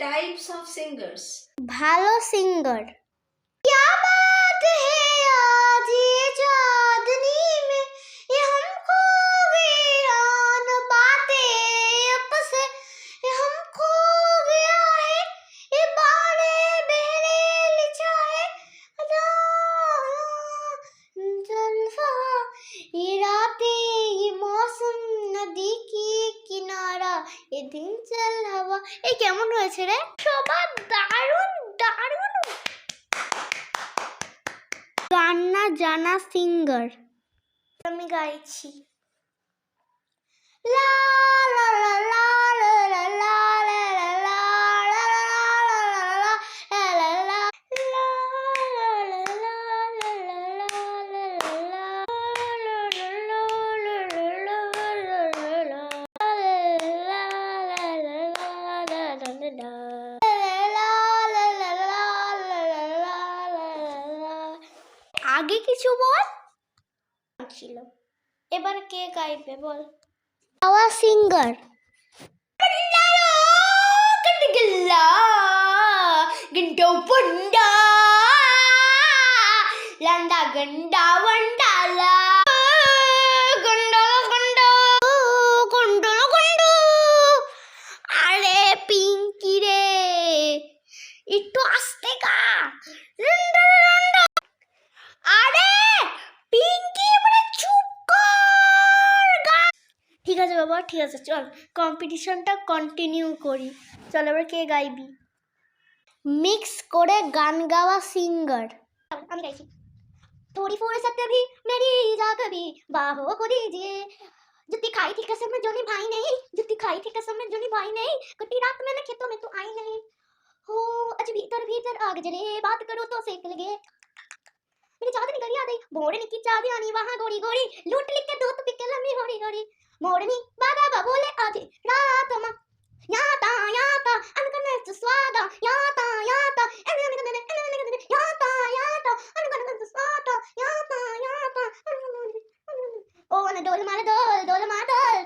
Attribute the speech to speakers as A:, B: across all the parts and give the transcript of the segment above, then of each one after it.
A: types of singers.
B: ভালো singer. क्या बात है आज ये चांदनी में, ये हम खो गए आन बातें आपस से, ये हम खो गया है ये बारे बहरे लिखा है जलवा, ये रातें ये मौसम नदी की किनारा ये दिन चल हवा। এই কেমন হয়েছে রে? সবার দারুণ দারুণ। গান না জানা সিঙ্গার আমি গাইছি। লা লা লা লা লা লা লা লা লা লা লা লা লা আগে কিছু বল ছিল, এবার কে গাইবে বল? আওয়া সিঙ্গার। গন্ডা বন্ডা লন্ডা গন্ডা বন্ডালা গন্ডা গন্ডা গন্ডা গন্ডা। আরে পিঙ্কি রে একটু আস্তে গা। আরে পিঙ্কি বলে চুপ কর গা। ঠিক আছে বাবা, ঠিক আছে, চল কম্পিটিশনটা কন্টিনিউ করি। চল এবার কে গাইবি? মিক্স করে গান গাওয়া সিঙ্গার আমি গাইছি। थोड़ी फुर्सत भी मेरी जा कभी बाहों को दीजिए, जुत्ती खाई थी कसम में जोनी भाई नहीं, जुत्ती खाई थी कसम में जोनी भाई नहीं, कटी रात मैंने खेतों में तू आई नहीं हो, अज भीतर भीतर आग जले बात करो तो सेक लगे, मेरी चांदनी गली आ गई मोरनी की चांदनी वहां गोरी गोरी लूट लिख के दूध पिके लम्बी होरी होरी, मोरनी बाबा बोले आधे रात मा याता अनकन स्वादा याता याता याता याता अनकन स्वादा याता याता ओ ने डोल मार डोल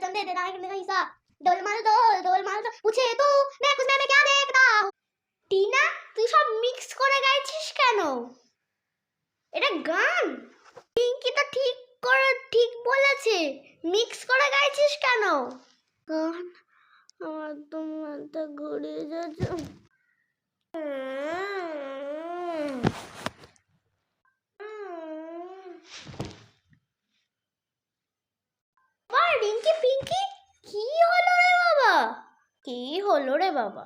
B: चंदे दे नायक ने हिस्सा डोल मार पूछे तू मैं कुछ मैं क्या देखता हूं। टीना তুই সব মিক্স করে গাইছিস কেন? এটা গান। পিঙ্কি তো ঠিক বলেছে, মিক্স করে গাইছিস কেন? গান আমার তো মাথা ঘুরে যাচ্ছে। রিঙ্কি পিঙ্কি কি হলো রে বাবা? কি হলো রে বাবা?